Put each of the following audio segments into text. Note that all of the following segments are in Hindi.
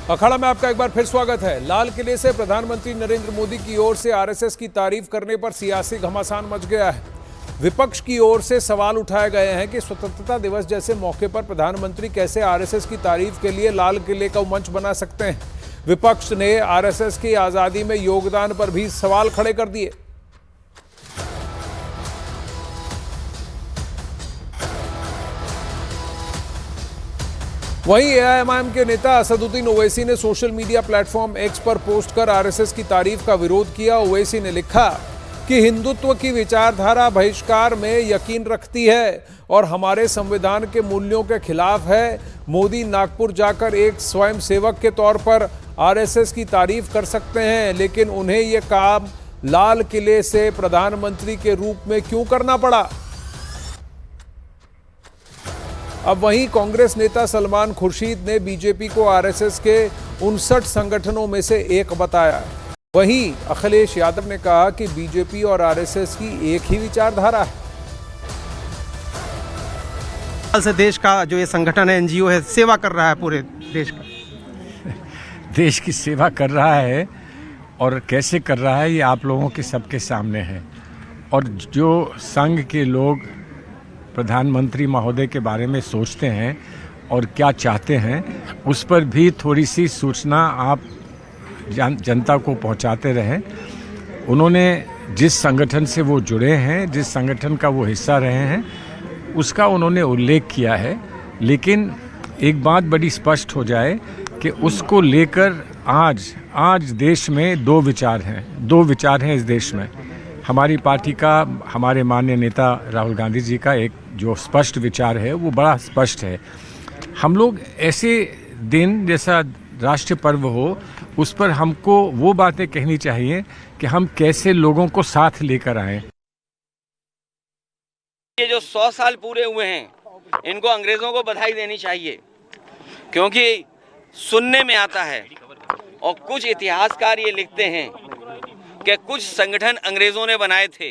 अखाड़ा में आपका एक बार फिर स्वागत है। लाल किले से प्रधानमंत्री नरेंद्र मोदी की ओर से आरएसएस की तारीफ करने पर सियासी घमासान मच गया है। विपक्ष की ओर से सवाल उठाए गए हैं कि स्वतंत्रता दिवस जैसे मौके पर प्रधानमंत्री कैसे आरएसएस की तारीफ के लिए लाल किले का मंच बना सकते हैं। विपक्ष ने आरएसएस की आजादी में योगदान पर भी सवाल खड़े कर दिए। वहीं एआईएमआईएम के नेता असदुद्दीन ओवैसी ने सोशल मीडिया प्लेटफॉर्म एक्स पर पोस्ट कर आरएसएस की तारीफ का विरोध किया। ओवैसी ने लिखा कि हिंदुत्व की विचारधारा बहिष्कार में यकीन रखती है और हमारे संविधान के मूल्यों के खिलाफ है। मोदी नागपुर जाकर एक स्वयंसेवक के तौर पर आरएसएस की तारीफ कर सकते हैं, लेकिन उन्हें यह काम लाल किले से प्रधानमंत्री के रूप में क्यों करना पड़ा। अब वहीं कांग्रेस नेता सलमान खुर्शीद ने बीजेपी को आरएसएस के 59 संगठनों में से एक बताया। वहीं अखिलेश यादव ने कहा कि बीजेपी और आरएसएस की एक ही विचारधारा है। से देश का जो ये संगठन है, एनजीओ है, सेवा कर रहा है पूरे देश का। देश की सेवा कर रहा है और कैसे कर रहा है ये आप लोगों के सबके सामने है। और जो संघ के लोग प्रधानमंत्री महोदय के बारे में सोचते हैं और क्या चाहते हैं, उस पर भी थोड़ी सी सूचना आप जनता को पहुंचाते रहें। उन्होंने जिस संगठन से वो जुड़े हैं, जिस संगठन का वो हिस्सा रहे हैं, उसका उन्होंने उल्लेख किया है। लेकिन एक बात बड़ी स्पष्ट हो जाए कि उसको लेकर आज देश में दो विचार हैं इस देश में। हमारी पार्टी का, हमारे माननीय नेता राहुल गांधी जी का एक जो स्पष्ट विचार है वो बड़ा स्पष्ट है। हम लोग ऐसे दिन जैसा राष्ट्रीय पर्व हो, उस पर हमको वो बातें कहनी चाहिए कि हम कैसे लोगों को साथ लेकर आएं। ये जो 100 साल पूरे हुए हैं, इनको अंग्रेजों को बधाई देनी चाहिए, क्योंकि सुनने में आता है और कुछ इतिहासकार ये लिखते हैं कि कुछ संगठन अंग्रेजों ने बनाए थे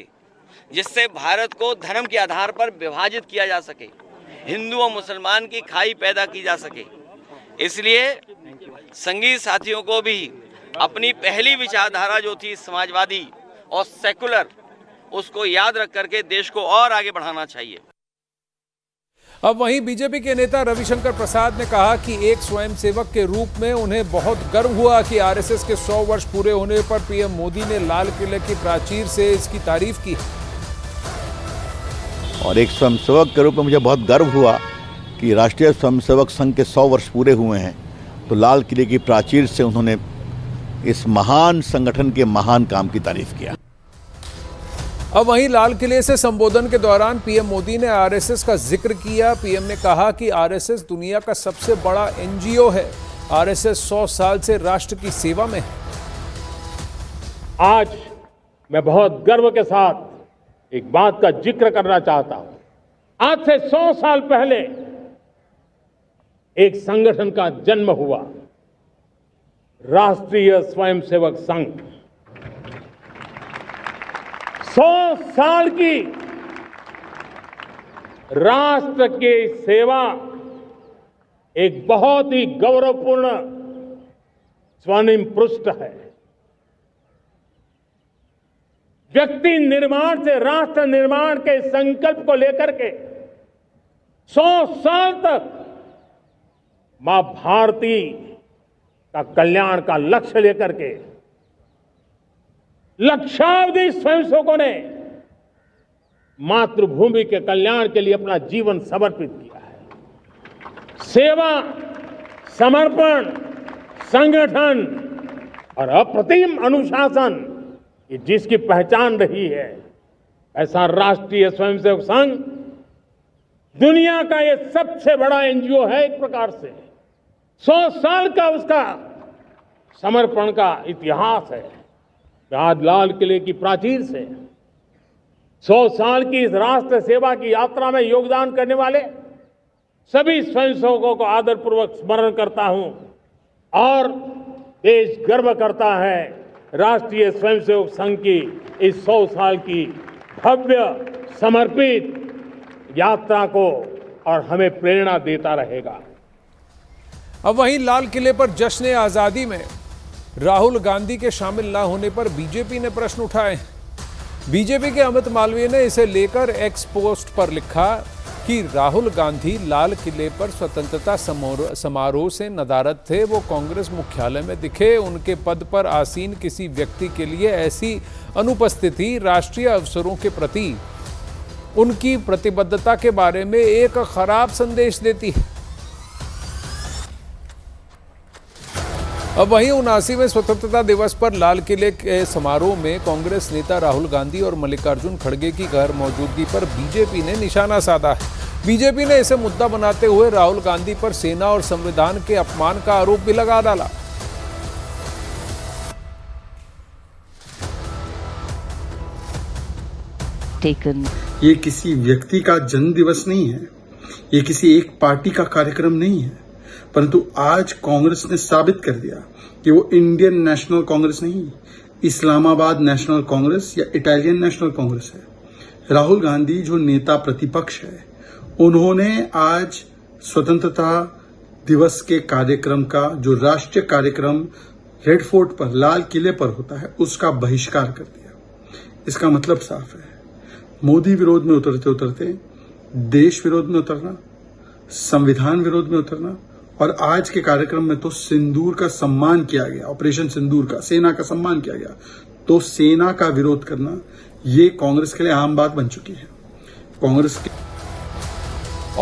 जिससे भारत को धर्म के आधार पर विभाजित किया जा सके, हिंदू और मुसलमान की खाई पैदा की जा सके। इसलिए संघी साथियों को भी अपनी पहली विचारधारा जो थी समाजवादी और सेकुलर, उसको याद रख करके देश को और आगे बढ़ाना चाहिए। अब वहीं बीजेपी के नेता रविशंकर प्रसाद ने कहा कि एक स्वयंसेवक के रूप में उन्हें बहुत गर्व हुआ कि आरएसएस के 100 वर्ष पूरे होने पर पीएम मोदी ने लाल किले की प्राचीर से इसकी तारीफ की। और एक स्वयंसेवक के रूप में मुझे बहुत गर्व हुआ कि राष्ट्रीय स्वयंसेवक संघ के 100 वर्ष पूरे हुए हैं, तो लाल किले की प्राचीर से उन्होंने इस महान संगठन के महान काम की तारीफ किया। अब वहीं लाल किले से संबोधन के दौरान पीएम मोदी ने आरएसएस का जिक्र किया। पीएम ने कहा कि आरएसएस दुनिया का सबसे बड़ा एनजीओ है। आरएसएस 100 साल से राष्ट्र की सेवा में है। आज मैं बहुत गर्व के साथ एक बात का जिक्र करना चाहता हूं। आज से 100 साल पहले एक संगठन का जन्म हुआ, राष्ट्रीय स्वयंसेवक संघ। 100 साल की राष्ट्र की सेवा एक बहुत ही गौरवपूर्ण स्वर्णिम पृष्ठ है। व्यक्ति निर्माण से राष्ट्र निर्माण के संकल्प को लेकर के 100 साल तक मां भारती का कल्याण का लक्ष्य लेकर के लक्षावधि स्वयंसेवकों ने मातृभूमि के कल्याण के लिए अपना जीवन समर्पित किया है। सेवा, समर्पण, संगठन और अप्रतिम अनुशासन, ये जिसकी पहचान रही है, ऐसा राष्ट्रीय स्वयंसेवक संघ दुनिया का ये सबसे बड़ा एनजीओ है। एक प्रकार से 100 साल का उसका समर्पण का इतिहास है। आज लाल किले की प्राचीर से 100 साल की इस राष्ट्र सेवा की यात्रा में योगदान करने वाले सभी स्वयंसेवकों को आदरपूर्वक स्मरण करता हूं और देश गर्व करता है राष्ट्रीय स्वयंसेवक संघ की इस 100 साल की भव्य समर्पित यात्रा को, और हमें प्रेरणा देता रहेगा। अब वहीं लाल किले पर जश्न आजादी में राहुल गांधी के शामिल न होने पर बीजेपी ने प्रश्न उठाए। बीजेपी के अमित मालवीय ने इसे लेकर एक्स पोस्ट पर लिखा कि राहुल गांधी लाल किले पर स्वतंत्रता समारोह से नदारद थे। वो कांग्रेस मुख्यालय में दिखे। उनके पद पर आसीन किसी व्यक्ति के लिए ऐसी अनुपस्थिति राष्ट्रीय अवसरों के प्रति उनकी प्रतिबद्धता के बारे में एक खराब संदेश देती है। अब वहीं 79वें स्वतंत्रता दिवस पर लाल किले के समारोह में कांग्रेस नेता राहुल गांधी और मल्लिकार्जुन खड़गे की गैर मौजूदगी पर बीजेपी ने निशाना साधा है। बीजेपी ने इसे मुद्दा बनाते हुए राहुल गांधी पर सेना और संविधान के अपमान का आरोप भी लगा डाला। ये किसी व्यक्ति का जन्म दिवस नहीं है, ये किसी एक पार्टी का कार्यक्रम नहीं है, परंतु आज कांग्रेस ने साबित कर दिया कि वो इंडियन नेशनल कांग्रेस नहीं, इस्लामाबाद नेशनल कांग्रेस या इटालियन नेशनल कांग्रेस है। राहुल गांधी जो नेता प्रतिपक्ष है, उन्होंने आज स्वतंत्रता दिवस के कार्यक्रम का, जो राष्ट्रीय कार्यक्रम रेड फोर्ट पर, लाल किले पर होता है, उसका बहिष्कार कर दिया। इसका मतलब साफ है, मोदी विरोध में उतरते उतरते देश विरोध में उतरना, संविधान विरोध में उतरना, और आज के कार्यक्रम में तो सिंदूर का सम्मान किया गया, ऑपरेशन सिंदूर का, सेना का सम्मान किया गया, तो सेना का विरोध करना ये कांग्रेस के लिए आम बात बन चुकी है। कांग्रेस के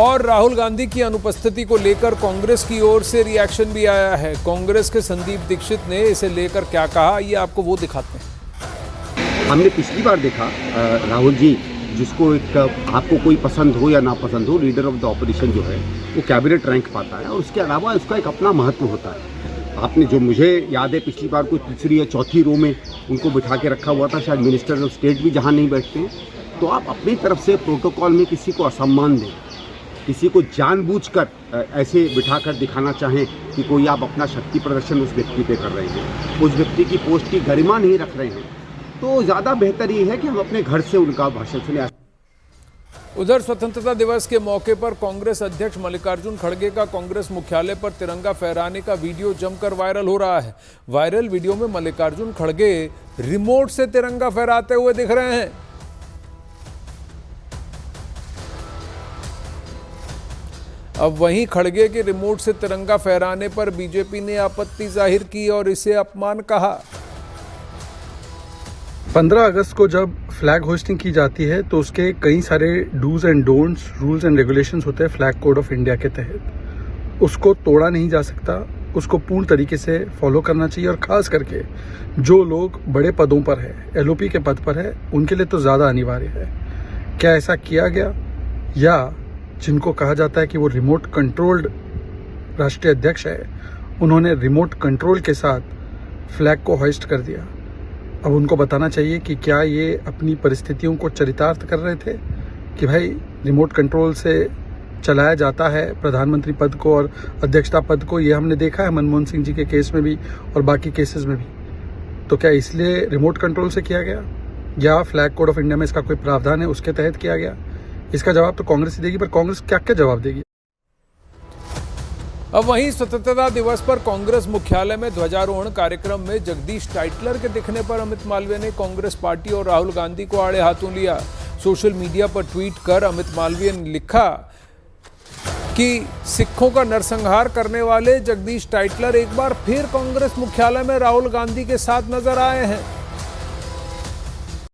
और राहुल गांधी की अनुपस्थिति को लेकर कांग्रेस की ओर से रिएक्शन भी आया है। कांग्रेस के संदीप दीक्षित ने इसे लेकर क्या कहा, ये आपको वो दिखाते हैं। हमने पिछली बार देखा राहुल जी, जिसको एक आपको कोई पसंद हो या ना पसंद हो, लीडर ऑफ द ऑपोजिशन जो है वो कैबिनेट रैंक पाता है और उसके अलावा उसका एक अपना महत्व होता है। आपने जो, मुझे याद है पिछली बार कोई तीसरी या चौथी रो में उनको बिठा के रखा हुआ था, शायद मिनिस्टर ऑफ स्टेट भी जहाँ नहीं बैठते हैं। तो आप अपनी तरफ से प्रोटोकॉल में किसी को असम्मान दें, किसी को जानबूझकर ऐसे बिठाकर दिखाना चाहें कि कोई आप अपना शक्ति प्रदर्शन उस व्यक्ति पे कर रहे हैं, उस व्यक्ति की पोस्ट की गरिमा नहीं रख रहे हैं, तो ज़्यादा बेहतर ये है कि हम अपने घर से उनका भाषण सुने। उधर स्वतंत्रता दिवस के मौके पर कांग्रेस अध्यक्ष मल्लिकार्जुन खड़गे का कांग्रेस मुख्यालय पर तिरंगा फहराने का वीडियो जमकर वायरल हो रहा है। वायरल वीडियो में मल्लिकार्जुन खड़गे रिमोट से तिरंगा फहराते हुए दिख रहे हैं। अब वहीं खड़गे के रिमोट से तिरंगा फहराने पर बीजेपी ने आपत्ति जाहिर की और इसे अपमान कहा। 15 अगस्त को जब फ्लैग होस्टिंग की जाती है तो उसके कई सारे dos and don'ts, rules and regulations होते हैं फ्लैग कोड ऑफ इंडिया के तहत। उसको तोड़ा नहीं जा सकता, उसको पूर्ण तरीके से फॉलो करना चाहिए, और ख़ास करके जो लोग बड़े पदों पर है, एलओपी के पद पर है, उनके लिए तो ज़्यादा अनिवार्य है। क्या ऐसा किया गया, या जिनको कहा जाता है कि वो रिमोट कंट्रोल्ड राष्ट्रीय अध्यक्ष है, उन्होंने रिमोट कंट्रोल के साथ फ्लैग को होइस्ट कर दिया। अब उनको बताना चाहिए कि क्या ये अपनी परिस्थितियों को चरितार्थ कर रहे थे कि भाई रिमोट कंट्रोल से चलाया जाता है प्रधानमंत्री पद को और अध्यक्षता पद को। ये हमने देखा है मनमोहन सिंह जी के केस में भी और बाकी केसेस में भी। तो क्या इसलिए रिमोट कंट्रोल से किया गया, या फ्लैग कोड ऑफ इंडिया में इसका कोई प्रावधान है उसके तहत किया गया? इसका जवाब तो कांग्रेस ही देगी, पर कांग्रेस क्या क्या जवाब देगी? अब वहीं स्वतंत्रता दिवस पर कांग्रेस मुख्यालय में ध्वजारोहण कार्यक्रम में जगदीश टाइटलर के दिखने पर अमित मालवीय ने कांग्रेस पार्टी और राहुल गांधी को आड़े हाथों लिया। सोशल मीडिया पर ट्वीट कर अमित मालवीय ने लिखा कि सिखों का नरसंहार करने वाले जगदीश टाइटलर एक बार फिर कांग्रेस मुख्यालय में राहुल गांधी के साथ नजर आए हैं।